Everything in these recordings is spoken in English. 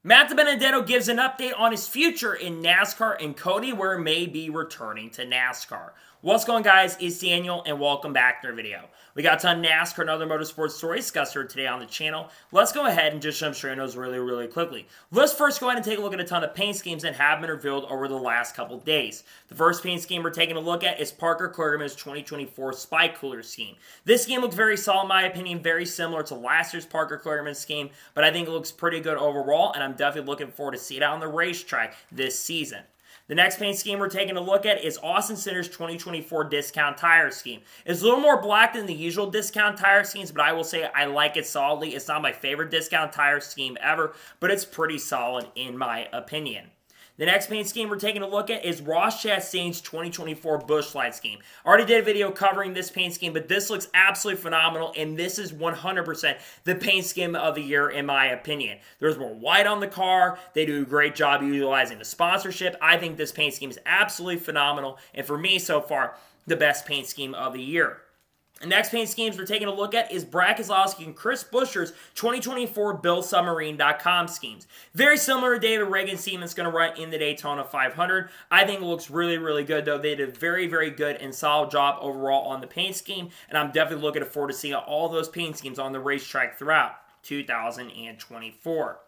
Matt DiBenedetto gives an update on his future in NASCAR, and Cody Ware may be returning to NASCAR. What's going on, guys? It's Daniel, and welcome back to our video. We got a ton of NASCAR and other motorsports stories discussed here today on the channel. Let's go ahead and just jump straight into those really quickly. Let's first go ahead and take a look at a ton of paint schemes that have been revealed over the last couple days. The first paint scheme we're taking a look at is Parker Kligerman's 2024 Spike Cooler scheme. This scheme looks very solid in my opinion, very similar to last year's Parker Kligerman scheme, but I think it looks pretty good overall, and I'm definitely looking forward to see it out on the racetrack this season. The next paint scheme we're taking a look at is Austin Cindric's 2024 discount tire scheme. It's a little more black than the usual discount tire schemes, but I will say I like it solidly. It's not my favorite discount tire scheme ever, but it's pretty solid in my opinion. The next paint scheme we're taking a look at is Ross Chastain's 2024 Busch Light scheme. I already did a video covering this paint scheme, but this looks absolutely phenomenal, and this is 100% the paint scheme of the year in my opinion. There's more white on the car. They do a great job utilizing the sponsorship. I think this paint scheme is absolutely phenomenal, and for me so far, the best paint scheme of the year. The next paint schemes we're taking a look at is Brad Keselowski and Chris Buescher's 2024 BuildSubmarine.com schemes. Very similar to David Reagan's scheme that's going to run in the Daytona 500. I think it looks really good, though. They did a very good and solid job overall on the paint scheme, and I'm definitely looking forward to seeing all those paint schemes on the racetrack throughout 2024.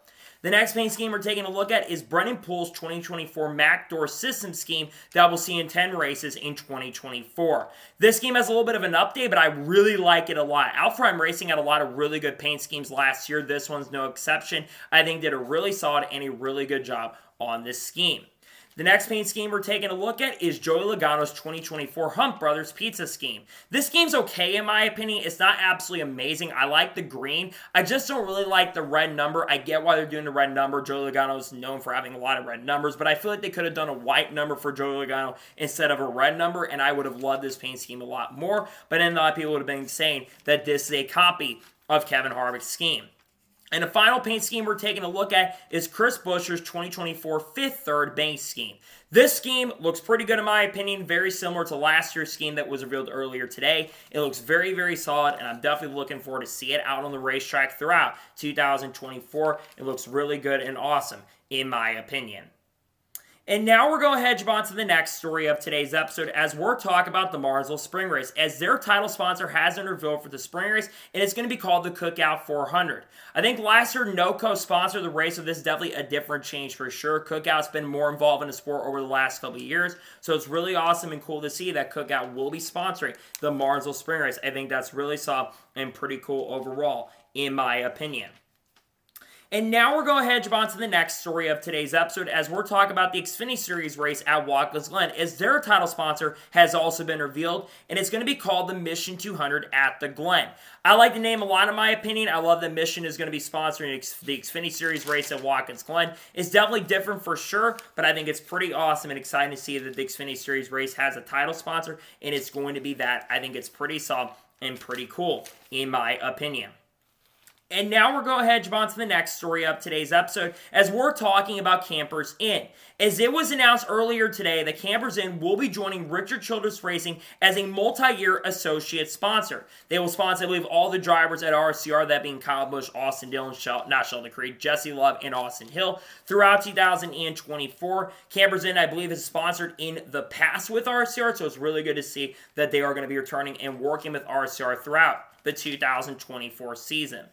The next paint scheme we're taking a look at is Brendan Poole's 2024 Mac Door System scheme that we'll see in 10 races in 2024. This scheme has a little bit of an update, but I really like it a lot. Alfredo Racing had a lot of really good paint schemes last year. This one's no exception. I think did a really solid and a really good job on this scheme. The next paint scheme we're taking a look at is Joey Logano's 2024 Hunt Brothers Pizza scheme. This scheme's okay in my opinion. It's not absolutely amazing. I like the green. I just don't really like the red number. I get why they're doing the red number. Joey Logano's known for having a lot of red numbers, but I feel like they could have done a white number for Joey Logano instead of a red number, and I would have loved this paint scheme a lot more, but then a lot of people would have been saying that this is a copy of Kevin Harvick's scheme. And the final paint scheme we're taking a look at is Chris Buescher's 2024 Fifth Third Bank scheme. This scheme looks pretty good in my opinion, very similar to last year's scheme that was revealed earlier today. It looks very solid, and I'm definitely looking forward to see it out on the racetrack throughout 2024. It looks really good and awesome in my opinion. And now we're going to jump on to the next story of today's episode as we're talking about the Martinsville Spring Race, as their title sponsor has been revealed for the Spring Race, and it's going to be called the Cookout 400. I think last year NOCO sponsored the race, so this is definitely a different change for sure. Cookout's been more involved in the sport over the last couple of years, so it's really awesome and cool to see that Cookout will be sponsoring the Martinsville Spring Race. I think that's really solid and pretty cool overall, in my opinion. And now we're going to jump on to the next story of today's episode as we're talking about the Xfinity Series race at Watkins Glen, as their title sponsor has also been revealed, and it's going to be called the Mission 200 at the Glen. I like the name a lot in my opinion. I love that Mission is going to be sponsoring the Xfinity Series race at Watkins Glen. It's definitely different for sure, but I think it's pretty awesome and exciting to see that the Xfinity Series race has a title sponsor, and it's going to be that. I think it's pretty solid and pretty cool in my opinion. And now we're going to jump on to the next story of today's episode as we're talking about Campers Inn. As it was announced earlier today that Campers Inn will be joining Richard Childress Racing as a multi-year associate sponsor. They will sponsor, I believe, all the drivers at RCR, that being Kyle Busch, Austin Dillon, Sheldon Creed, Jesse Love, and Austin Hill throughout 2024. Campers Inn, I believe, is sponsored in the past with RCR, so it's really good to see that they are going to be returning and working with RCR throughout the 2024 season.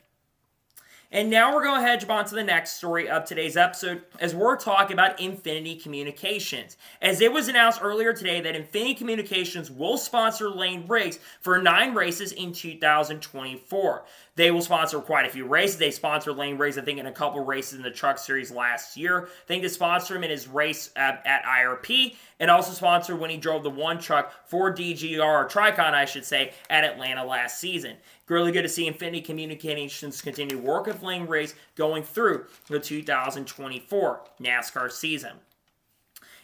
And now we're going to jump on to the next story of today's episode as we're talking about Infinity Communications. As it was announced earlier today that Infinity Communications will sponsor Lane Riggs for 9 races in 2024. They will sponsor quite a few races. They sponsored Lane Riggs, I think, in a couple races in the Truck Series last year. I think they sponsored him in his race at IRP, and also sponsored when he drove the one truck for DGR, or Tricon, I should say, at Atlanta last season. Really good to see Infinity Communications continue to work with Lane Riggs going through the 2024 NASCAR season.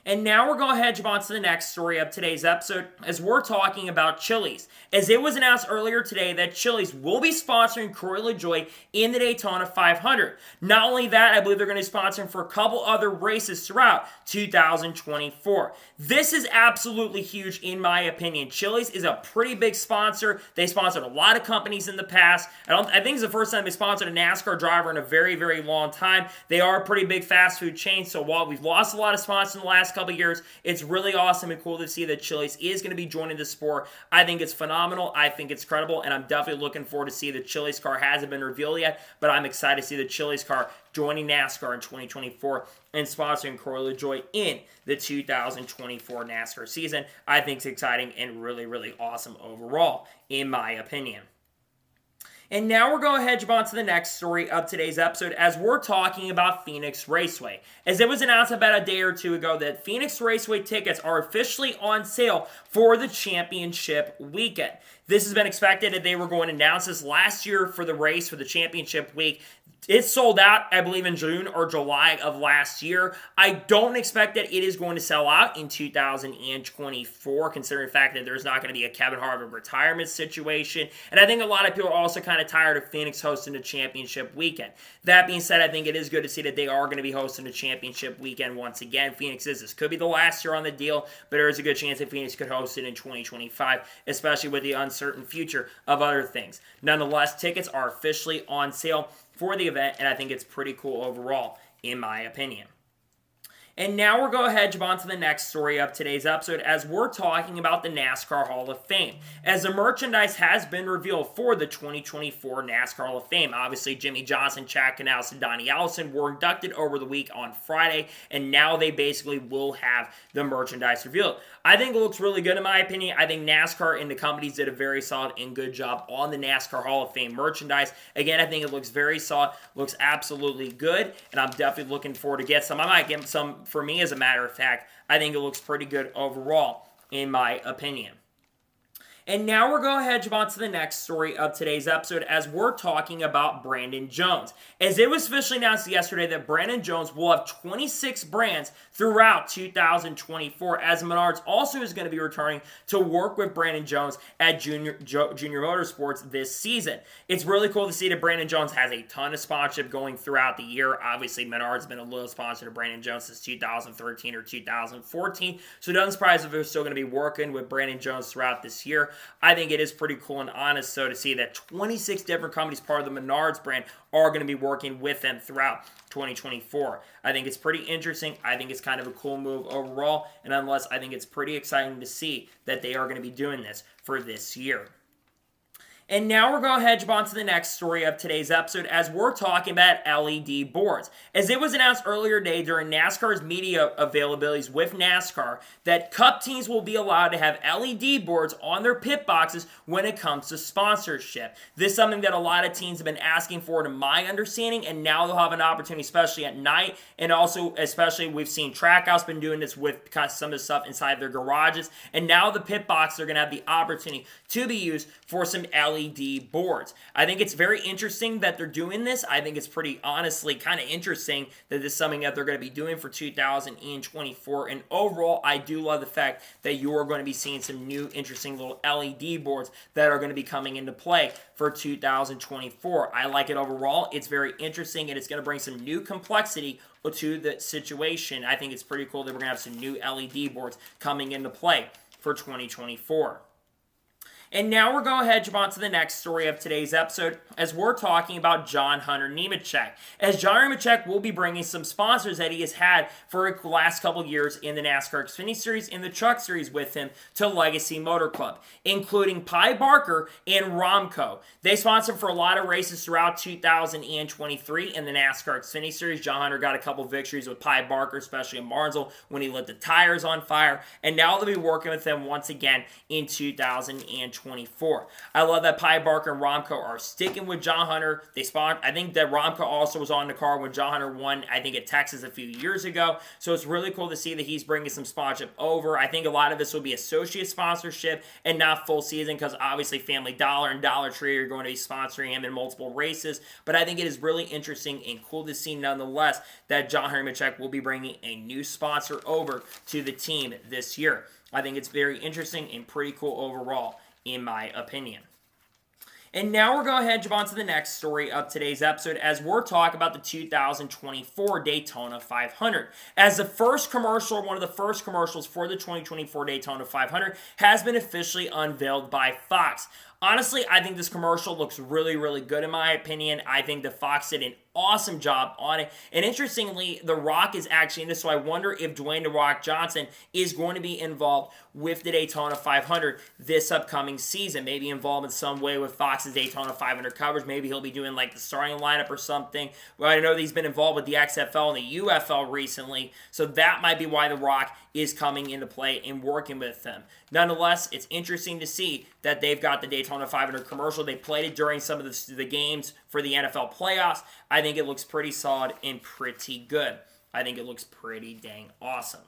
And now we're going to jump on to the next story of today's episode as we're talking about Chiles. As it was announced earlier today that Chiles will be sponsoring Corey LaJoie in the Daytona 500. Not only that, I believe they're going to be sponsoring for a couple other races throughout 2024. This is absolutely huge in my opinion. Chiles is a pretty big sponsor. They sponsored a lot of companies in the past. I think it's the first time they sponsored a NASCAR driver in a very, very long time. They are a pretty big fast food chain, so while we've lost a lot of sponsors in the last couple of years, it's really awesome and cool to see that Chiles is going to be joining the sport. I think it's phenomenal. I think it's credible, and I'm definitely looking forward to see the Chiles car. Hasn't been revealed yet, but I'm excited to see the Chiles car joining NASCAR in 2024 and sponsoring Corey LaJoie in the 2024 NASCAR season. I think it's exciting and really, really awesome overall, in my opinion. And now we're going to hedge on to the next story of today's episode as we're talking about Phoenix Raceway. As it was announced about a day or two ago that Phoenix Raceway tickets are officially on sale for the championship weekend. This has been expected that they were going to announce this last year for the race for the championship week. It sold out, I believe, in June or July of last year. I don't expect that it is going to sell out in 2024, considering the fact that there's not going to be a Kevin Harvick retirement situation. And I think a lot of people are also kind of tired of Phoenix hosting the championship weekend. That being said, I think it is good to see that they are going to be hosting the championship weekend once again. This could be the last year on the deal, but there is a good chance that Phoenix could host it in 2025, especially with the uncertain future of other things. Nonetheless, tickets are officially on sale for the event, and I think it's pretty cool overall, in my opinion. And now we're going to hedge on to the next story of today's episode as we're talking about the NASCAR Hall of Fame. As the merchandise has been revealed for the 2024 NASCAR Hall of Fame. Obviously, Jimmy Johnson, Chad Knaus, and Donnie Allison were inducted over the week on Friday, and now they basically will have the merchandise revealed. I think it looks really good in my opinion. I think NASCAR and the companies did a very solid and good job on the NASCAR Hall of Fame merchandise. Again, I think it looks very solid, looks absolutely good, and I'm definitely looking forward to get some. I might get some for me, as a matter of fact. I think it looks pretty good overall, in my opinion. And now we're going to jump on to the next story of today's episode as we're talking about Brandon Jones. As it was officially announced yesterday that Brandon Jones will have 26 brands throughout 2024, as Menards also is going to be returning to work with Brandon Jones at Junior Motorsports this season. It's really cool to see that Brandon Jones has a ton of sponsorship going throughout the year. Obviously, Menards has been a loyal sponsor to Brandon Jones since 2013 or 2014, so it doesn't surprise if they're still going to be working with Brandon Jones throughout this year. I think it is pretty cool and honest so to see that 26 different companies part of the Menards brand are going to be working with them throughout 2024. I think it's pretty interesting. I think it's kind of a cool move overall, and nonetheless, I think it's pretty exciting to see that they are going to be doing this for this year. And now we're going to hedge on to the next story of today's episode as we're talking about LED boards. As it was announced earlier today during NASCAR's media availabilities with NASCAR that Cup teams will be allowed to have LED boards on their pit boxes when it comes to sponsorship. This is something that a lot of teams have been asking for, to my understanding, and now they'll have an opportunity, especially at night, and also especially we've seen Trackhouse been doing this with some of the stuff inside their garages, and now the pit boxes are going to have the opportunity to be used for some LED boards. I think it's very interesting that they're doing this. I think it's pretty honestly kind of interesting that this is something that they're going to be doing for 2024. And overall, I do love the fact that you are going to be seeing some new interesting little LED boards that are going to be coming into play for 2024. I like it overall. It's very interesting, and it's going to bring some new complexity to the situation. I think it's pretty cool that we're going to have some new LED boards coming into play for 2024. And now we're going to jump on to the next story of today's episode as we're talking about John Hunter Nemechek. As John Nemechek will be bringing some sponsors that he has had for the last couple years in the NASCAR Xfinity Series and the Truck Series with him to Legacy Motor Club, including Pi Barker and Romco. They sponsored for a lot of races throughout 2023 in the NASCAR Xfinity Series. John Hunter got a couple victories with Pi Barker, especially in Martinsville when he lit the tires on fire. And now they'll be working with them once again in 2024. 2024. I love that Pi Barker and Romco are sticking with John Hunter. I think that Romco also was on the car when John Hunter won, I think, at Texas a few years ago. So it's really cool to see that he's bringing some sponsorship over. I think a lot of this will be associate sponsorship and not full season because obviously Family Dollar and Dollar Tree are going to be sponsoring him in multiple races. But I think it is really interesting and cool to see nonetheless that John Hunter Nemechek will be bringing a new sponsor over to the team this year. I think it's very interesting and pretty cool overall, in my opinion. And now we're going to jump on to the next story of today's episode as we're talking about the 2024 Daytona 500. As the first commercial, one of the first commercials for the 2024 Daytona 500 has been officially unveiled by Fox. Honestly, I think this commercial looks really, really good in my opinion. I think that Fox did an awesome job on it. And interestingly, The Rock is actually in this, so I wonder if Dwayne "The Rock" Johnson is going to be involved with the Daytona 500 this upcoming season. Maybe involved in some way with Fox's Daytona 500 coverage. Maybe he'll be doing like the starting lineup or something. Well, I know that he's been involved with the XFL and the UFL recently, so that might be why The Rock is coming into play and working with them. Nonetheless, it's interesting to see that they've got the Daytona 500 commercial. They played it during some of the games for the NFL playoffs. I think it looks pretty solid and pretty good. I think it looks pretty dang awesome.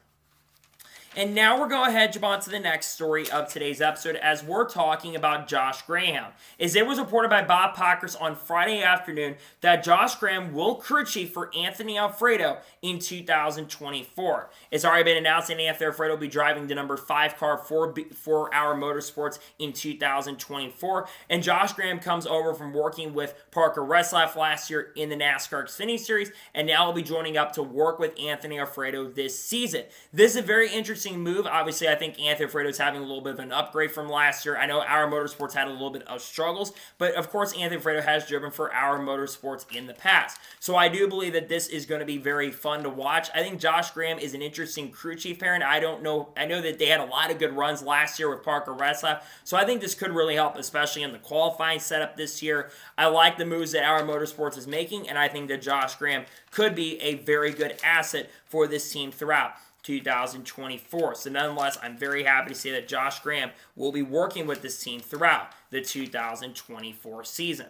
And now we're going to jump on to the next story of today's episode as we're talking about Josh Graham. As it was reported by Bob Pockrass on Friday afternoon that Josh Graham will crew chief for Anthony Alfredo in 2024. It's already been announced that Anthony Alfredo will be driving the number 5 car for Our Motorsports in 2024. And Josh Graham comes over from working with Parker Retzlaff last year in the NASCAR Xfinity Series, and now will be joining up to work with Anthony Alfredo this season. This is a very interesting move. Obviously, I think Anthony Alfredo is having a little bit of an upgrade from last year. I know Our Motorsports had a little bit of struggles, but of course, Anthony Alfredo has driven for Our Motorsports in the past. So I do believe that this is going to be very fun to watch. I think Josh Graham is an interesting crew chief pairing. I know that they had a lot of good runs last year with Parker Retzlaff, so I think this could really help, especially in the qualifying setup this year. I like the moves that Our Motorsports is making, and I think that Josh Graham could be a very good asset for this team throughout 2024. So nonetheless, I'm very happy to say that Josh Graham will be working with this team throughout the 2024 season.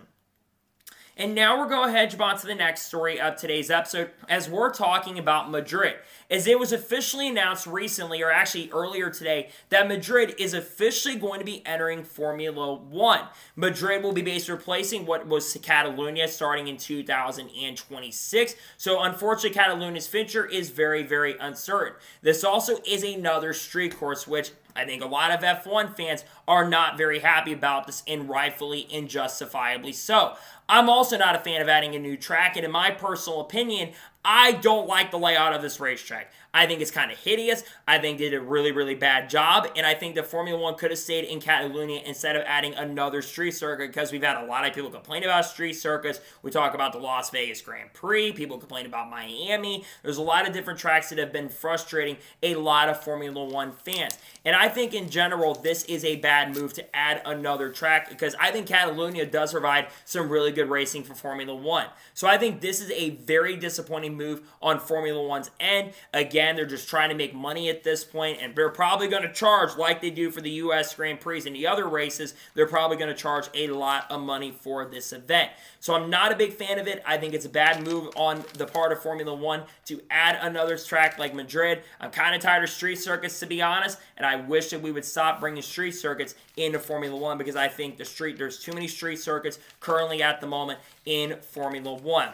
And now we're going to jump on to the next story of today's episode as we're talking about Madrid. As it was officially announced recently, or actually earlier today, that Madrid is officially going to be entering Formula 1. Madrid will be basically replacing what was Catalunya starting in 2026. So unfortunately, Catalunya's future is very, very uncertain. This also is another street course, which I think a lot of F1 fans are not very happy about this, and rightfully and justifiably so. I'm also not a fan of adding a new track, and in my personal opinion, I don't like the layout of this racetrack. I think it's kind of hideous. I think they did a really, really bad job, and I think that Formula 1 could have stayed in Catalunya instead of adding another street circuit, because we've had a lot of people complain about street circuits. We talk about the Las Vegas Grand Prix. People complain about Miami. There's a lot of different tracks that have been frustrating a lot of Formula 1 fans. And I think in general, this is a bad move to add another track, because I think Catalunya does provide some really good racing for Formula 1. So I think this is a very disappointing move on Formula 1's end. Again, they're just trying to make money at this point, and they're probably going to charge, like they do for the U.S. Grand Prix and the other races, they're probably going to charge a lot of money for this event. So I'm not a big fan of it. I think it's a bad move on the part of Formula 1 to add another track like Madrid. I'm kind of tired of street circuits, to be honest, and I wish that we would stop bringing street circuits into Formula 1, because I think there's too many street circuits currently at the moment in Formula 1.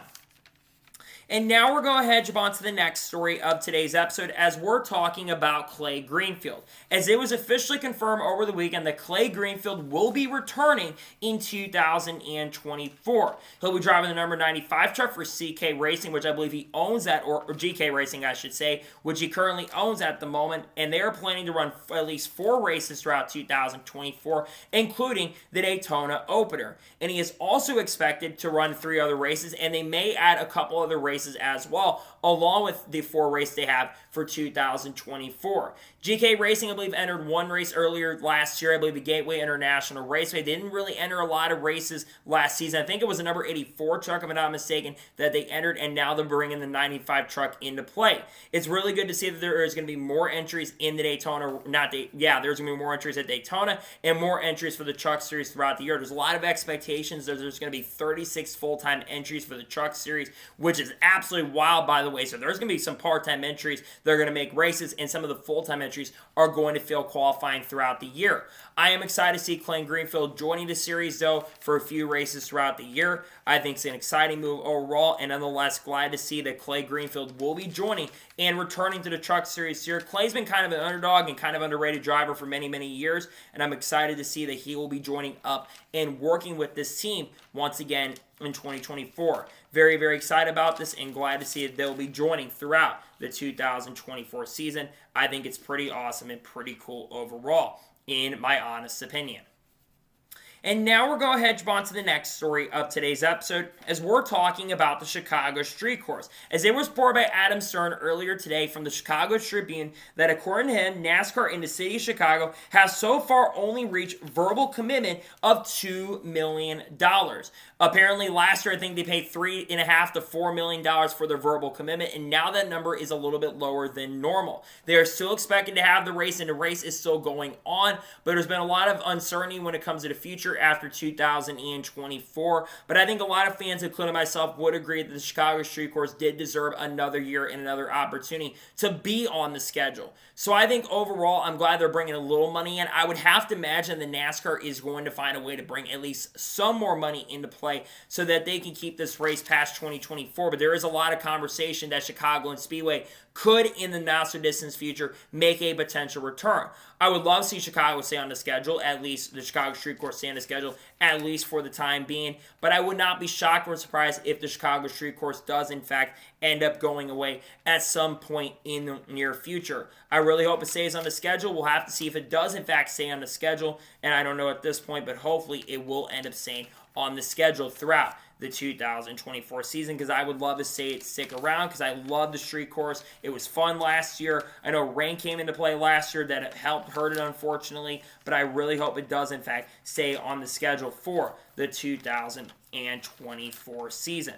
And now we're going to jump on to the next story of today's episode as we're talking about Clay Greenfield. As it was officially confirmed over the weekend that Clay Greenfield will be returning in 2024. He'll be driving the number 95 truck for CK Racing, which I believe he owns that, or GK Racing, I should say, which he currently owns at the moment. And they are planning to run at least 4 races throughout 2024, including the Daytona opener. And he is also expected to run 3 other races, and they may add a couple other races races as well, along with the 4 races they have for 2024. GK Racing, I believe, entered one race earlier last year. I believe the Gateway International Raceway. They didn't really enter a lot of races last season. I think it was a number 84 truck, if I'm not mistaken, that they entered, and now they're bringing the 95 truck into play. It's really good to see that there is going to be more entries in the Daytona. There's going to be more entries at Daytona and more entries for the Truck Series throughout the year. There's a lot of expectations that there's going to be 36 full-time entries for the Truck Series, which is absolutely wild, by the way. So there's going to be some part-time entries that are going to make races, and some of the full-time entries are going to field qualifying throughout the year. I am excited to see Greenfield joining the series, though, for a few races throughout the year. I think it's an exciting move overall, and nonetheless, glad to see that Clay Greenfield will be joining and returning to the Truck Series here. Clay's been kind of an underdog and kind of underrated driver for many, many years, and I'm excited to see that he will be joining up and working with this team once again in 2024. Very, very excited about this and glad to see that they'll be joining throughout the 2024 season. I think it's pretty awesome and pretty cool overall, in my honest opinion. And now we're going to head on to the next story of today's episode, as we're talking about the Chicago Street Course. As it was reported by Adam Stern earlier today from the Chicago Tribune that according to him, NASCAR in the city of Chicago has so far only reached verbal commitment of $2 million. Apparently last year I think they paid $3.5 to $4 million for their verbal commitment, and now that number is a little bit lower than normal. They are still expected to have the race, and the race is still going on, but there's been a lot of uncertainty when it comes to the future after 2024. But I think a lot of fans, including myself, would agree that the Chicago Street Course did deserve another year and another opportunity to be on the schedule. So I think overall, I'm glad they're bringing a little money in. I would have to imagine the NASCAR is going to find a way to bring at least some more money into play so that they can keep this race past 2024. But there is a lot of conversation that Chicago and Speedway could, in the not so distant future, make a potential return. I would love to see Chicago stay on the schedule, at least the Chicago Street Course stay on the schedule, at least for the time being. But I would not be shocked or surprised if the Chicago Street Course does, in fact, end up going away at some point in the near future. I really hope it stays on the schedule. We'll have to see if it does, in fact, stay on the schedule. And I don't know at this point, but hopefully it will end up staying on the schedule throughout the 2024 season, because I would love to see it stick around, because I love the street course. It was fun last year. I know rain came into play last year that it hurt it, unfortunately, but I really hope it does, in fact, stay on the schedule for the 2024 season.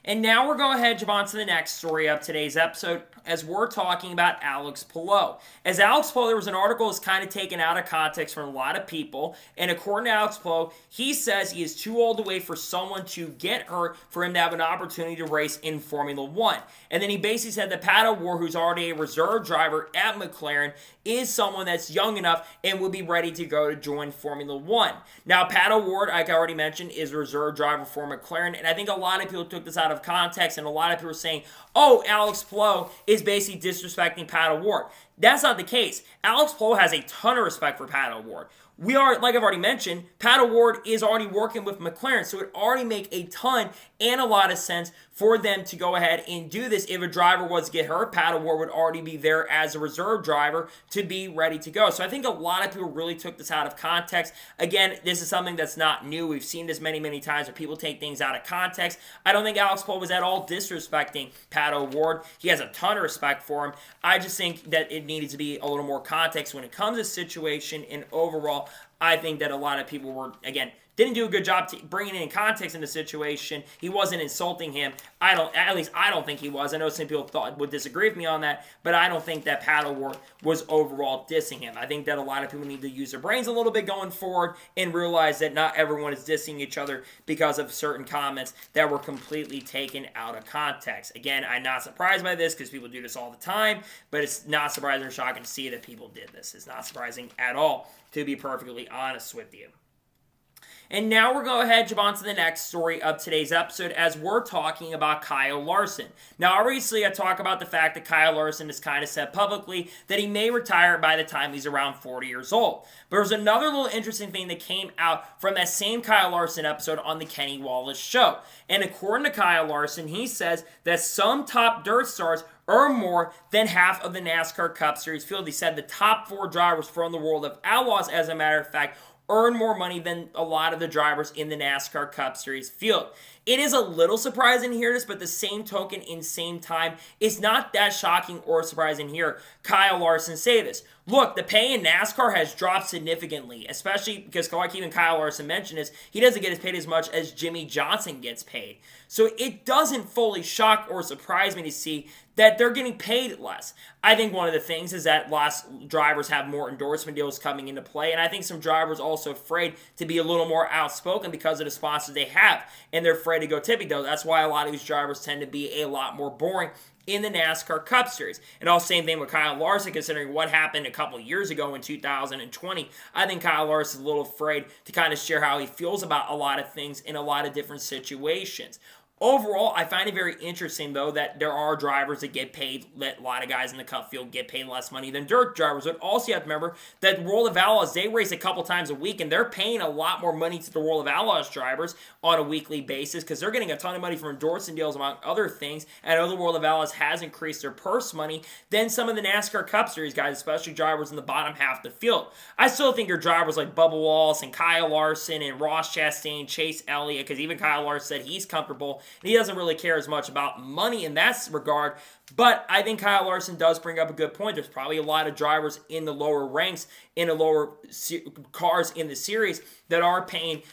And now we're going to head on to the next story of today's episode, as we're talking about Alex Palou. As Alex Palou, there was an article that's kind of taken out of context from a lot of people, and according to Alex Palou, he says he is too old to wait for someone to get hurt for him to have an opportunity to race in Formula 1. And then he basically said that Pat O'Ward, who's already a reserve driver at McLaren, is someone that's young enough and will be ready to go to join Formula 1. Now, Pat O'Ward, like I already mentioned, is a reserve driver for McLaren, and I think a lot of people took this out of context, and a lot of people are saying, oh, Alex Palou is basically disrespecting Pat O'Ward. That's not the case. Alex Palou has a ton of respect for Pat O'Ward. We are, like I've already mentioned, Pat O'Ward is already working with McLaren, so it already makes a ton and a lot of sense for them to go ahead and do this. If a driver was to get hurt, Pat O'Ward would already be there as a reserve driver to be ready to go. So I think a lot of people really took this out of context. Again, this is something that's not new. We've seen this many, many times where people take things out of context. I don't think Alex Palou was at all disrespecting Pat O'Ward. He has a ton of respect for him. I just think that it needed to be a little more context when it comes to situation, and overall, I think that a lot of people were, again, didn't do a good job bringing in context in the situation. He wasn't insulting him. At least I don't think he was. I know some people would disagree with me on that, but I don't think that Pat O'Ward was overall dissing him. I think that a lot of people need to use their brains a little bit going forward and realize that not everyone is dissing each other because of certain comments that were completely taken out of context. Again, I'm not surprised by this because people do this all the time, but it's not surprising or shocking to see that people did this. It's not surprising at all, to be perfectly honest with you. And now we're going to head on to the next story of today's episode, as we're talking about Kyle Larson. Now, obviously, I talk about the fact that Kyle Larson has kind of said publicly that he may retire by the time he's around 40 years old. But there's another little interesting thing that came out from that same Kyle Larson episode on the Kenny Wallace Show. And according to Kyle Larson, he says that some top dirt stars earn more than half of the NASCAR Cup Series field. He said the top 4 drivers from the world of Outlaws, as a matter of fact, earn more money than a lot of the drivers in the NASCAR Cup Series field. It is a little surprising to hear this, but the same token, in same time, it's not that shocking or surprising to hear Kyle Larson say this. Look, the pay in NASCAR has dropped significantly, especially because, like even Kyle Larson mentioned, is he doesn't get paid as much as Jimmy Johnson gets paid. So it doesn't fully shock or surprise me to see that they're getting paid less. I think one of the things is that lots drivers have more endorsement deals coming into play, and I think some drivers are also afraid to be a little more outspoken because of the sponsors they have, and they're afraid to go tippy-toes. That's why a lot of these drivers tend to be a lot more boring in the NASCAR Cup Series. And all same thing with Kyle Larson, considering what happened a couple years ago in 2020. I think Kyle Larson is a little afraid to kind of share how he feels about a lot of things in a lot of different situations. Overall, I find it very interesting, though, that there are drivers that get paid, that a lot of guys in the Cup field get paid less money than dirt drivers. But also you have to remember that the World of Outlaws, they race a couple times a week, and they're paying a lot more money to the World of Outlaws drivers on a weekly basis because they're getting a ton of money from endorsement deals, among other things. And I know the World of Outlaws has increased their purse money than some of the NASCAR Cup Series guys, especially drivers in the bottom half of the field. I still think your drivers like Bubba Wallace and Kyle Larson and Ross Chastain, Chase Elliott, because even Kyle Larson said he's comfortable, and he doesn't really care as much about money in that regard. But I think Kyle Larson does bring up a good point. There's probably a lot of drivers in the lower ranks, in the lower cars in the series that are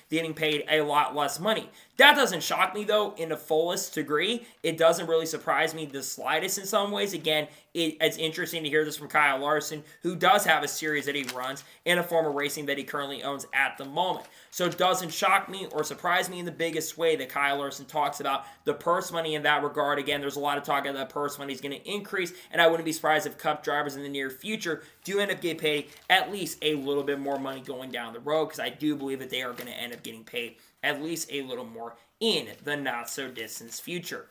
getting paid a lot less money. That doesn't shock me, though, in the fullest degree. It doesn't really surprise me the slightest in some ways. Again, it's interesting to hear this from Kyle Larson, who does have a series that he runs in a form of racing that he currently owns at the moment. So it doesn't shock me or surprise me in the biggest way that Kyle Larson talks about the purse money in that regard. Again, there's a lot of talk about that purse money is going to increase, and I wouldn't be surprised if Cup drivers in the near future do end up getting paid at least a little bit more money going down the road, because I do believe that they are going to end up getting paid at least a little more in the not-so-distant future.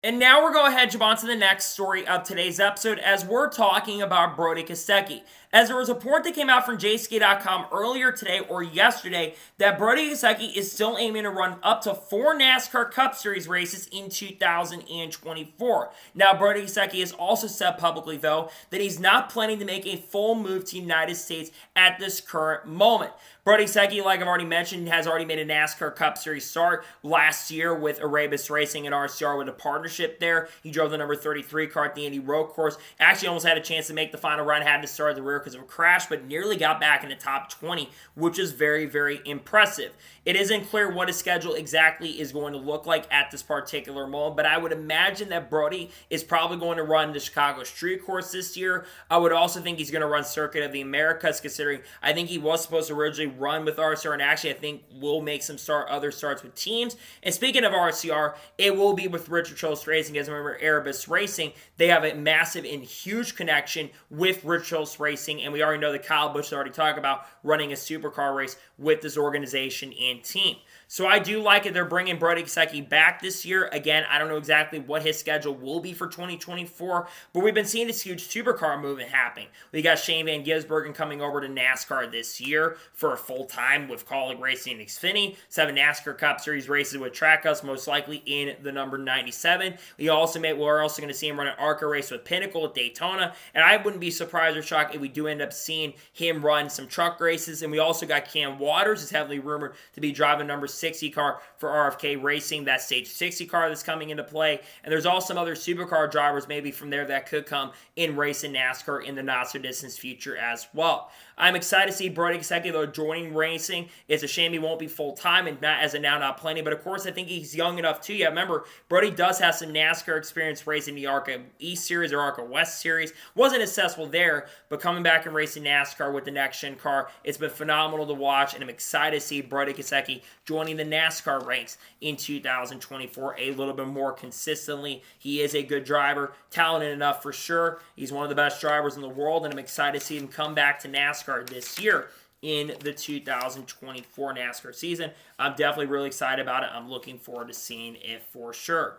And now we're going to head on to the next story of today's episode as we're talking about Brody Cedric. As there was a report that came out from jsk.com earlier today or yesterday that Brody Cedric is still aiming to run up to 4 NASCAR Cup Series races in 2024. Now, Brody Cedric has also said publicly, though, that he's not planning to make a full move to the United States at this current moment. Brody Cedric, like I've already mentioned, has already made a NASCAR Cup Series start last year with Arabis Racing and RCR with a partnership there. He drove the number 33 car at the Indy Road Course. Actually almost had a chance to make the final run, had to start at the rear because of a crash, but nearly got back in the top 20, which is very, very impressive. It isn't clear what his schedule exactly is going to look like at this particular moment, but I would imagine that Brody is probably going to run the Chicago Street Course this year. I would also think he's going to run Circuit of the Americas, considering I think he was supposed to originally run with RCR, and actually I think will make some other starts with teams. And speaking of RCR, it will be with Richard Childs Racing. As remember, Arabis Racing, they have a massive and huge connection with Richard Childs Racing, and we already know that Kyle Busch has already talked about running a supercar race with this organization and team. So I do like it. They're bringing Brody Cedric back this year. Again, I don't know exactly what his schedule will be for 2024, but we've been seeing this huge supercar movement happening. We got Shane Van Gisbergen coming over to NASCAR this year for a full time with Kaulig Racing and Xfinity. 7 NASCAR Cup Series races with Trackhouse, most likely in the number 97. We're also going to see him run an ARCA race with Pinnacle at Daytona, and I wouldn't be surprised or shocked if we do end up seeing him run some truck races. And we also got Cam Waters is heavily rumored to be driving number 60 car for RFK Racing, that Stage 60 car that's coming into play. And there's also some other supercar drivers maybe from there that could come in racing NASCAR in the not-so-distant future as well. I'm excited to see Brody Cedric, though, joining racing. It's a shame he won't be full-time and not as of now not plenty, but of course I think he's young enough too. Yeah, remember, Brody does have some NASCAR experience racing the ARCA East Series or ARCA West Series. Wasn't successful there, but coming back and racing NASCAR with the next-gen car, it's been phenomenal to watch, and I'm excited to see Brody Cedric joining the NASCAR ranks in 2024 a little bit more consistently. He is a good driver, talented enough for sure. He's one of the best drivers in the world, and I'm excited to see him come back to NASCAR this year in the 2024 NASCAR season. I'm definitely really excited about it. I'm looking forward to seeing it for sure.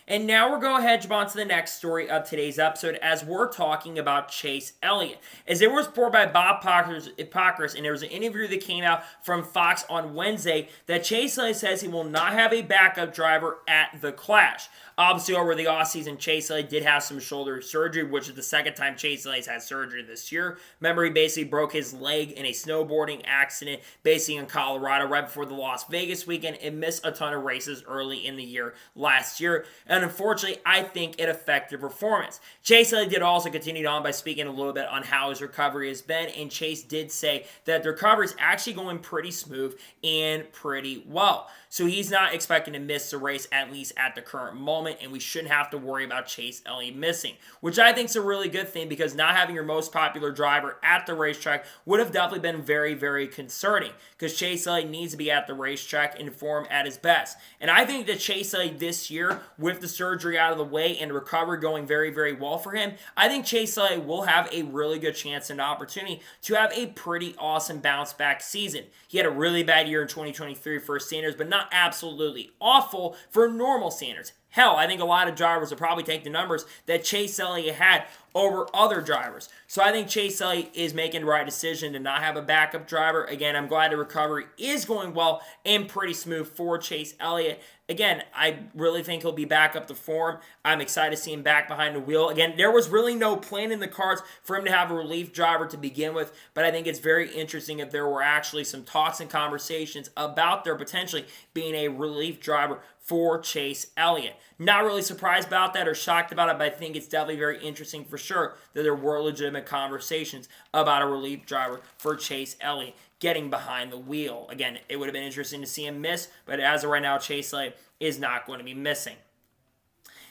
And now we're going ahead and jump on to the next story of today's episode as we're talking about Chase Elliott. As it was reported by Bob Pockrass, and there was an interview that came out from Fox on Wednesday that Chase Elliott says he will not have a backup driver at the Clash. Obviously, over the offseason, Chase Elliott did have some shoulder surgery, which is the second time Chase Elliott's had surgery this year. Remember, he basically broke his leg in a snowboarding accident, basically in Colorado, right before the Las Vegas weekend, and missed a ton of races early in the year last year. And unfortunately, I think it affected performance. Chase Elliott did also continue on by speaking a little bit on how his recovery has been, and Chase did say that the recovery is actually going pretty smooth and pretty well. So he's not expecting to miss the race, at least at the current moment, and we shouldn't have to worry about Chase Elliott missing, which I think is a really good thing because not having your most popular driver at the racetrack would have definitely been very, very concerning because Chase Elliott needs to be at the racetrack in form at his best. And I think that Chase Elliott this year, with the surgery out of the way and the recovery going very, very well for him, I think Chase Elliott will have a really good chance and opportunity to have a pretty awesome bounce back season. He had a really bad year in 2023 for his standards, but not absolutely awful for normal standards. Hell, I think a lot of drivers will probably take the numbers that Chase Elliott had over other drivers. So I think Chase Elliott is making the right decision to not have a backup driver. Again, I'm glad the recovery is going well and pretty smooth for Chase Elliott. Again, I really think he'll be back up to form. I'm excited to see him back behind the wheel. Again, there was really no plan in the cards for him to have a relief driver to begin with, but I think it's very interesting if there were actually some talks and conversations about there potentially being a relief driver for Chase Elliott. Not really surprised about that or shocked about it, but I think it's definitely very interesting for sure that there were legitimate conversations about a relief driver for Chase Elliott getting behind the wheel. Again, it would have been interesting to see him miss, but as of right now, Chase Elliott is not going to be missing.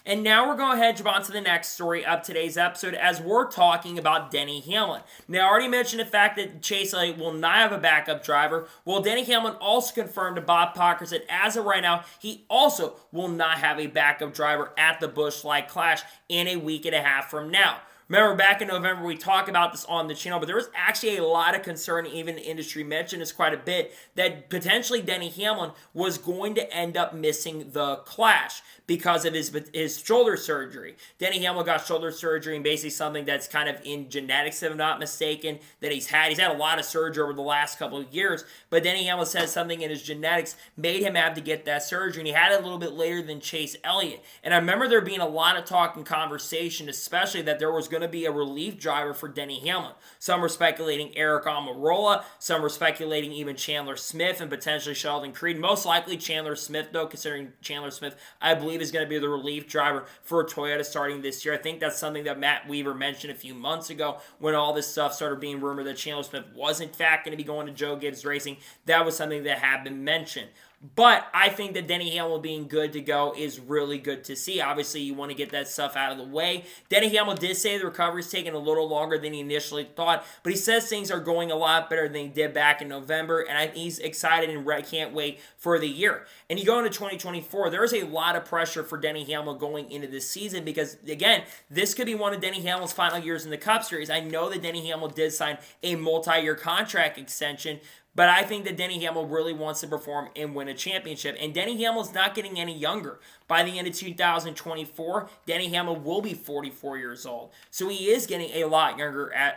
And now we're going to head on to the next story of today's episode as we're talking about Denny Hamlin. Now, I already mentioned the fact that Chase Elliott will not have a backup driver. Well, Denny Hamlin also confirmed to Bob Pockrass that as of right now, he also will not have a backup driver at the Busch Light Clash in a week and a half from now. Remember, back in November, we talked about this on the channel, but there was actually a lot of concern, even the industry mentioned this quite a bit, that potentially Denny Hamlin was going to end up missing the Clash because of his shoulder surgery. Denny Hamlin got shoulder surgery and basically something that's kind of in genetics, if I'm not mistaken, that he's had. He's had a lot of surgery over the last couple of years, but Denny Hamlin says something in his genetics made him have to get that surgery, and he had it a little bit later than Chase Elliott. And I remember there being a lot of talk and conversation, especially that there was going to be a relief driver for Denny Hamlin. Some were speculating Eric Almirola, some were speculating even Chandler Smith and potentially Sheldon Creed. Most likely Chandler Smith, though, considering Chandler Smith, I believe, is going to be the relief driver for Toyota starting this year. I think that's something that Matt Weaver mentioned a few months ago when all this stuff started being rumored that Chandler Smith was in fact going to be going to Joe Gibbs Racing. That was something that had been mentioned. But I think that Denny Hamlin being good to go is really good to see. Obviously, you want to get that stuff out of the way. Denny Hamlin did say the recovery is taking a little longer than he initially thought, but he says things are going a lot better than he did back in November, and he's excited and can't wait for the year. And you go into 2024, there's a lot of pressure for Denny Hamlin going into this season because, again, this could be one of Denny Hamlin's final years in the Cup Series. I know that Denny Hamlin did sign a multi-year contract extension, but I think that Denny Hamlin really wants to perform and win a championship. And Denny Hamlin's not getting any younger. By the end of 2024, Denny Hamlin will be 44 years old. So he is getting a lot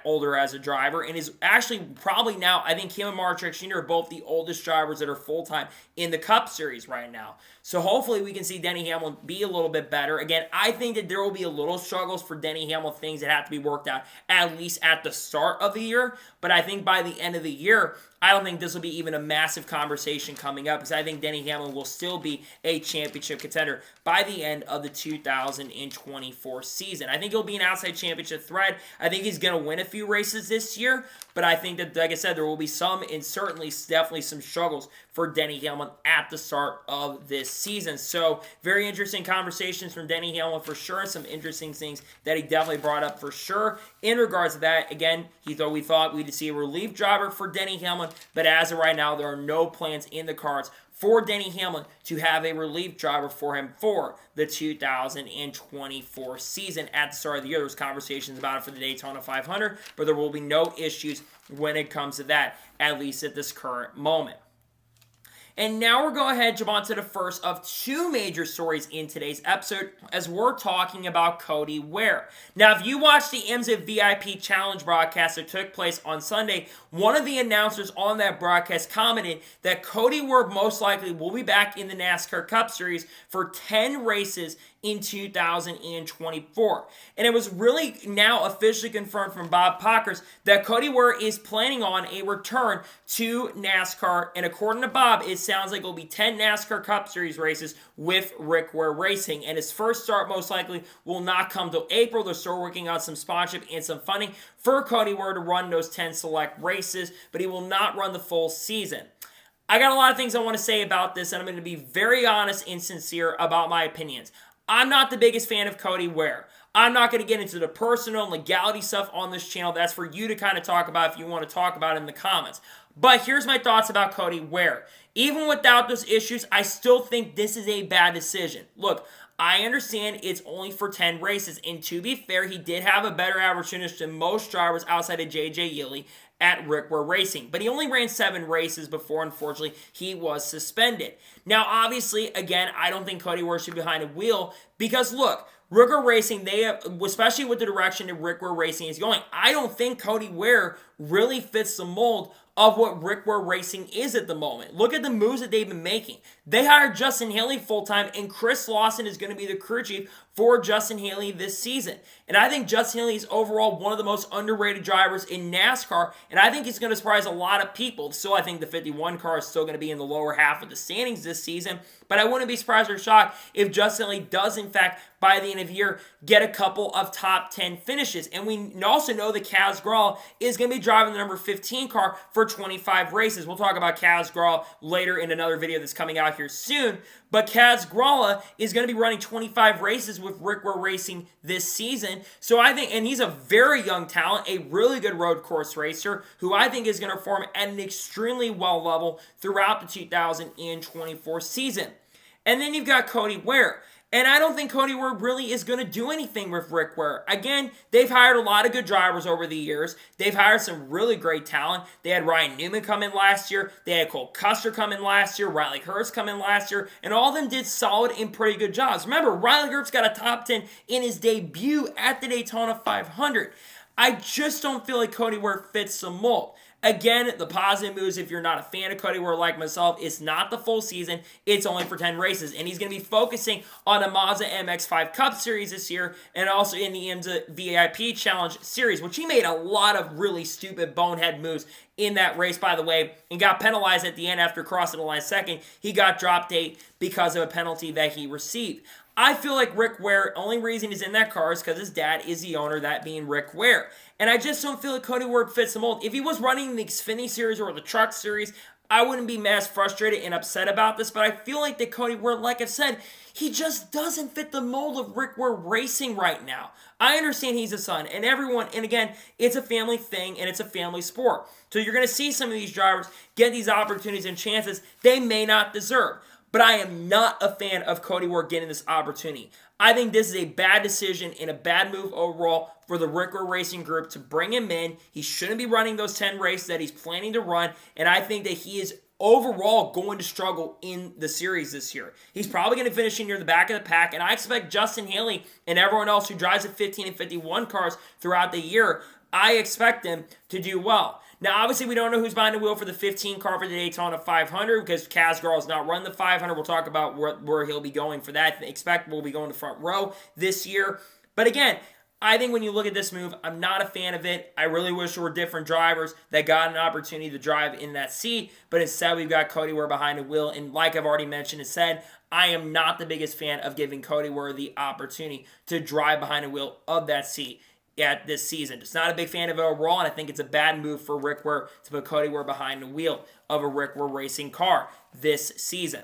older as a driver, and is actually probably now, I think him and Mark Truex Jr. are both the oldest drivers that are full-time in the Cup Series right now. So hopefully we can see Denny Hamlin be a little bit better. Again, I think that there will be a little struggles for Denny Hamlin, things that have to be worked out at least at the start of the year. But I think by the end of the year, I don't think this will be even a massive conversation coming up because I think Denny Hamlin will still be a championship contender by the end of the 2024 season. I think he'll be an outside championship threat. I think he's going to win a few races this year, but I think that, like I said, there will be some and certainly definitely some struggles for Denny Hamlin at the start of this season. So very interesting conversations from Denny Hamlin for sure, and some interesting things that he definitely brought up for sure. In regards to that, again, we thought we'd see a relief driver for Denny Hamlin, but as of right now, there are no plans in the cards for Denny Hamlin to have a relief driver for him for the 2024 season. At the start of the year, there was conversations about it for the Daytona 500, but there will be no issues when it comes to that, at least at this current moment. And now we're going ahead and jump on to the first of two major stories in today's episode as we're talking about Cody Ware. Now, if you watched the IMSA VIP Challenge broadcast that took place on Sunday, one of the announcers on that broadcast commented that Cody Ware most likely will be back in the NASCAR Cup Series for 10 races in 2024. And it was really now officially confirmed from Bob Pockers that Cody Ware is planning on a return to NASCAR. And according to Bob, it sounds like it will be 10 NASCAR Cup Series races with Rick Ware Racing. And his first start most likely will not come till April. They're still working on some sponsorship and some funding for Cody Ware to run those 10 select races, but he will not run the full season. I got a lot of things I want to say about this, and I'm going to be very honest and sincere about my opinions. I'm not the biggest fan of Cody Ware. I'm not going to get into the personal and legality stuff on this channel. That's for you to kind of talk about if you want to talk about it in the comments. But here's my thoughts about Cody Ware. Even without those issues, I still think this is a bad decision. Look, I understand it's only for 10 races, and to be fair, he did have a better average finish than most drivers outside of J.J. Yeley at Rick Ware Racing. But he only ran 7 races before, unfortunately, he was suspended. Now, obviously, again, I don't think Cody Ware should be behind a wheel because, look, Rick Ware Racing, they have, especially with the direction that Rick Ware Racing is going, I don't think Cody Ware really fits the mold of what Rick Ware Racing is at the moment. Look at the moves that they've been making. They hired Justin Haley full-time, and Chris Lawson is going to be the crew chief for Justin Haley this season. And I think Justin Haley is overall one of the most underrated drivers in NASCAR, and I think he's going to surprise a lot of people. Still, I think the 51 car is still going to be in the lower half of the standings this season, but I wouldn't be surprised or shocked if Justin Haley does, in fact, by the end of the year, get a couple of top 10 finishes. And we also know that Kaz Grala is going to be driving the number 15 car for 25 races. We'll talk about Kaz Grala later in another video that's coming out here soon. But Kaz Grala is going to be running 25 races with Rick Ware Racing this season. So I think, and he's a very young talent, a really good road course racer who I think is going to perform at an extremely well level throughout the 2024 season. And then you've got Cody Ware. And I don't think Cody Ware really is going to do anything with Rick Ware. Again, they've hired a lot of good drivers over the years. They've hired some really great talent. They had Ryan Newman come in last year. They had Cole Custer come in last year. Riley Herbst come in last year. And all of them did solid and pretty good jobs. Remember, Riley Herbst got a top 10 in his debut at the Daytona 500. I just don't feel like Cody Ware fits the mold. Again, the positive moves, if you're not a fan of Cody Ware like myself, it's not the full season. It's only for 10 races. And he's going to be focusing on the Mazda MX-5 Cup Series this year and also in the IMSA VIP Challenge Series, which he made a lot of really stupid bonehead moves in that race, by the way, and got penalized at the end after crossing the line second. He got dropped 8 because of a penalty that he received. I feel like Rick Ware, only reason he's in that car is because his dad is the owner, that being Rick Ware. And I just don't feel like Cody Ware fits the mold. If he was running the Xfinity Series or the Truck Series, I wouldn't be as frustrated and upset about this, but I feel like that Cody Ware, like I said, he just doesn't fit the mold of Rick Ware Racing right now. I understand he's a son, and everyone, and again, it's a family thing, and it's a family sport. So you're going to see some of these drivers get these opportunities and chances they may not deserve. But I am not a fan of Cody Ware getting this opportunity. I think this is a bad decision and a bad move overall for the Rick Ware Racing Group to bring him in. He shouldn't be running those 10 races that he's planning to run, and I think that he is overall going to struggle in the series this year. He's probably going to finish near the back of the pack, and I expect Justin Haley and everyone else who drives the 15 and 51 cars throughout the year, I expect them to do well. Now, obviously, we don't know who's behind the wheel for the 15 car for the Daytona 500 because Kaz Grala's not run the 500. We'll talk about where he'll be going for that. Expect we'll be going to front row this year. But again, I think when you look at this move, I'm not a fan of it. I really wish there were different drivers that got an opportunity to drive in that seat. But instead, we've got Cody Ware behind the wheel. And like I've already mentioned and said, I am not the biggest fan of giving Cody Ware the opportunity to drive behind the wheel of that seat at this season. Just not a big fan of it overall, and I think it's a bad move for Rick Ware to put Cody Ware behind the wheel of a Rick Ware Racing car this season.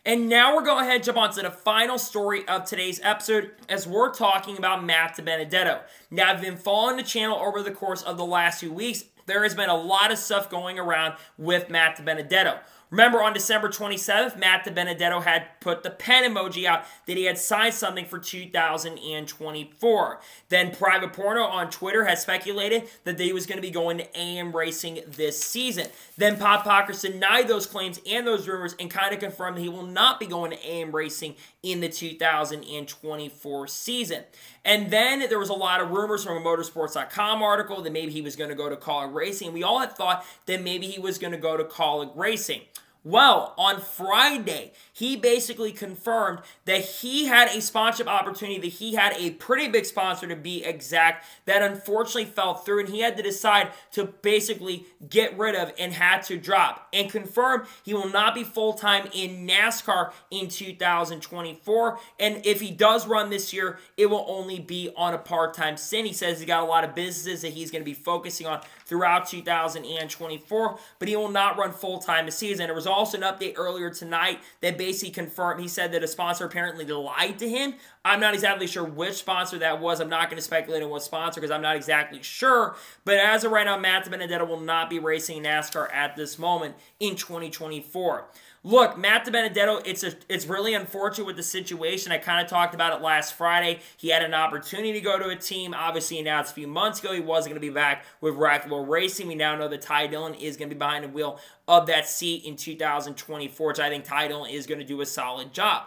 And now we're going ahead and jump on to the final story of today's episode as we're talking about Matt DiBenedetto. Now, I've been following the channel over the course of the last few weeks. There has been a lot of stuff going around with Matt DiBenedetto. Remember, on December 27th, Matt DiBenedetto had put the pen emoji out that he had signed something for 2024. Then Private Porno on Twitter has speculated that he was going to be going to AM Racing this season. Then Pop Pockrass denied those claims and those rumors and kind of confirmed that he will not be going to AM Racing in the 2024 season. And then there was a lot of rumors from a motorsports.com article that maybe he was going to go to Kaulig Racing. We all had thought that maybe he was going to go to Kaulig Racing. Well, on Friday, he basically confirmed that he had a sponsorship opportunity, that he had a pretty big sponsor to be exact, that unfortunately fell through, and he had to decide to basically get rid of and had to drop. And confirm he will not be full-time in NASCAR in 2024, and if he does run this year, it will only be on a part-time stint. He says he's got a lot of businesses that he's going to be focusing on throughout 2024, but he will not run full-time this season. There was also an update earlier tonight that basically confirmed, he said that a sponsor apparently lied to him. I'm not exactly sure which sponsor that was. I'm not going to speculate on what sponsor because I'm not exactly sure. But as of right now, Matt DiBenedetto will not be racing NASCAR at this moment in 2024. Look, Matt DiBenedetto, it's really unfortunate with the situation. I kind of talked about it last Friday. He had an opportunity to go to a team. Obviously, announced a few months ago he wasn't going to be back with Raceway Racing. We now know that Ty Dillon is going to be behind the wheel of that seat in 2024, which I think Ty Dillon is going to do a solid job.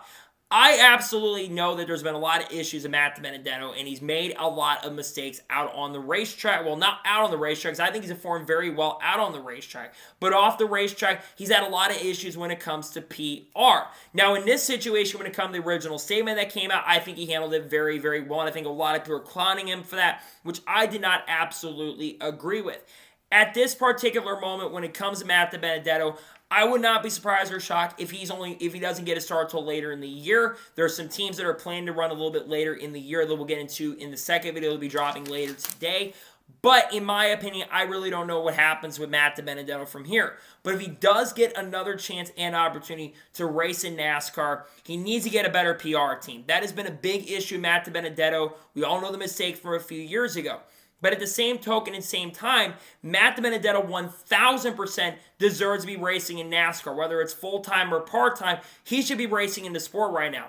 I absolutely know that there's been a lot of issues with Matt DiBenedetto, and he's made a lot of mistakes out on the racetrack. Well, not out on the racetrack, because I think he's performed very well out on the racetrack. But off the racetrack, he's had a lot of issues when it comes to PR. Now, in this situation, when it comes to the original statement that came out, I think he handled it very, very well, and I think a lot of people are clowning him for that, which I did not absolutely agree with. At this particular moment, when it comes to Matt DiBenedetto, I would not be surprised or shocked if he doesn't get a start until later in the year. There are some teams that are planning to run a little bit later in the year that we'll get into in the second video. It'll be dropping later today. But in my opinion, I really don't know what happens with Matt DiBenedetto from here. But if he does get another chance and opportunity to race in NASCAR, he needs to get a better PR team. That has been a big issue, Matt DiBenedetto. We all know the mistake from a few years ago. But at the same token and same time, Matt DiBenedetto 1,000% deserves to be racing in NASCAR. Whether it's full-time or part-time, he should be racing in the sport right now.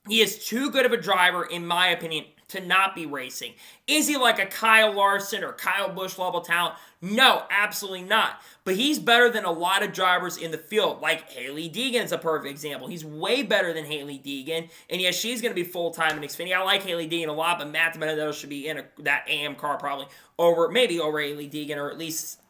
He is too good of a driver, in my opinion, to not be racing. Is he like a Kyle Larson or Kyle Busch level talent? No, absolutely not. But he's better than a lot of drivers in the field, like Hailie Deegan is a perfect example. He's way better than Hailie Deegan, and yes, she's going to be full-time in Xfinity. I like Hailie Deegan a lot, but Matt DiBenedetto should be in that AM car probably maybe over Hailie Deegan, or at least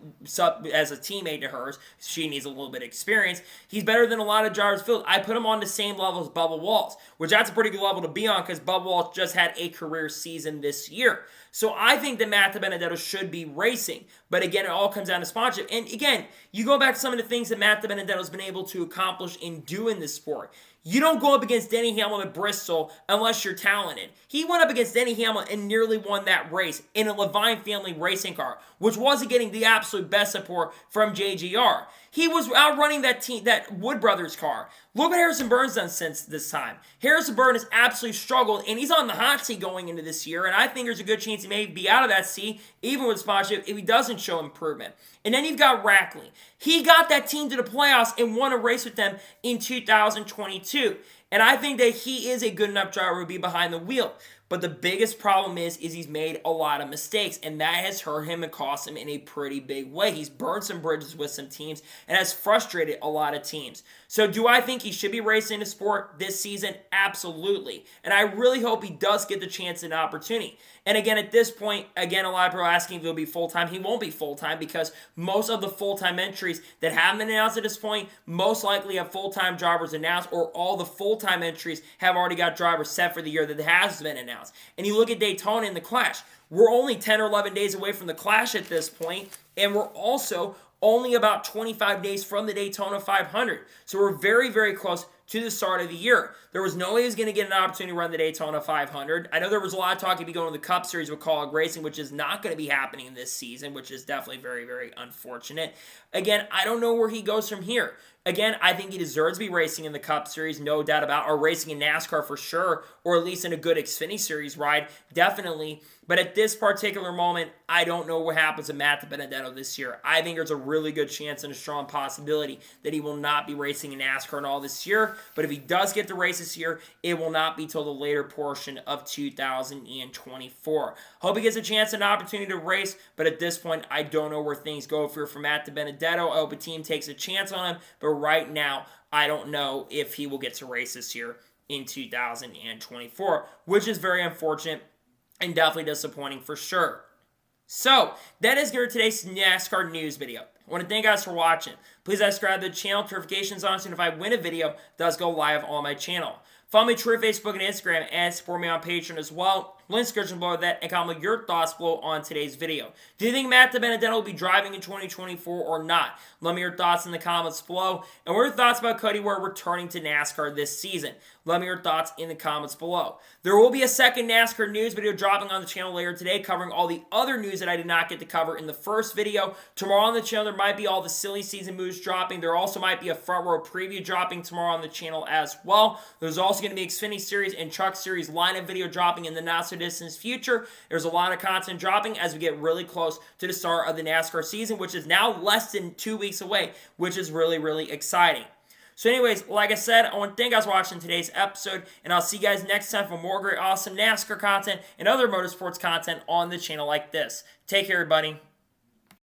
as a teammate to hers. She needs a little bit of experience. He's better than a lot of drivers in the field. I put him on the same level as Bubba Wallace, which that's a pretty good level to be on because Bubba Wallace just had a career season this year. So I think that Matt DiBenedetto should be racing. But again, it all comes down to sponsorship. And again, you go back to some of the things that Matt DiBenedetto has been able to accomplish in doing this sport. You don't go up against Denny Hamlin at Bristol unless you're talented. He went up against Denny Hamlin and nearly won that race in a Levine family racing car, which wasn't getting the absolute best support from JGR. He was outrunning that Wood Brothers car. Look what Harrison Burns done since this time. Harrison Burns has absolutely struggled, and he's on the hot seat going into this year, and I think there's a good chance he may be out of that seat, even with sponsorship, if he doesn't show improvement. And then you've got Rackley. He got that team to the playoffs and won a race with them in 2022. And I think that he is a good enough driver to be behind the wheel. But the biggest problem is he's made a lot of mistakes, and that has hurt him and cost him in a pretty big way. He's burned some bridges with some teams and has frustrated a lot of teams. So do I think he should be racing the sport this season? Absolutely. And I really hope he does get the chance and opportunity. And again, at this point, a lot of people are asking if he'll be full-time. He won't be full-time because most of the full-time entries that haven't been announced at this point most likely have full-time drivers announced, or all the full-time entries have already got drivers set for the year that has been announced. And you look at Daytona and the Clash. We're only 10 or 11 days away from the Clash at this point, and we're also only about 25 days from the Daytona 500. So we're very, very close to the start of the year. There was no way he was going to get an opportunity to run the Daytona 500. I know there was a lot of talk he'd be going to the Cup Series with Kaulig Racing, which is not going to be happening this season, which is definitely very, very unfortunate. Again, I don't know where he goes from here. Again, I think he deserves to be racing in the Cup Series, no doubt about it, or racing in NASCAR for sure, or at least in a good Xfinity Series ride, definitely. But at this particular moment, I don't know what happens to Matt DiBenedetto this year. I think there's a really good chance and a strong possibility that he will not be racing in NASCAR and all this year. But if he does get to race this year, it will not be till the later portion of 2024. Hope he gets a chance and an opportunity to race, but at this point, I don't know where things go for Matt DiBenedetto. I hope a team takes a chance on him, but right now, I don't know if he will get to race this year in 2024, which is very unfortunate and definitely disappointing for sure. So, that is good for today's NASCAR news video. I want to thank you guys for watching. Please subscribe to the channel, notifications on, so if I win a video, it does go live on my channel. Follow me on Twitter, Facebook, and Instagram, and support me on Patreon as well. Link in the description below that, and comment your thoughts below on today's video. Do you think Matt DiBenedetto will be driving in 2024 or not? Let me know your thoughts in the comments below. And what are your thoughts about Cody Ware returning to NASCAR this season? Let me know your thoughts in the comments below. There will be a second NASCAR news video dropping on the channel later today, covering all the other news that I did not get to cover in the first video. Tomorrow on the channel, there might be all the silly season moves dropping. There also might be a front row preview dropping tomorrow on the channel as well. There's also going to be Xfinity Series and Truck Series lineup video dropping in the not-so-distant future. There's a lot of content dropping as we get really close to the start of the NASCAR season, which is now less than 2 weeks away, which is really, really exciting. So anyways, like I said, I want to thank you guys for watching today's episode, and I'll see you guys next time for more great, awesome NASCAR content and other motorsports content on the channel like this. Take care, everybody.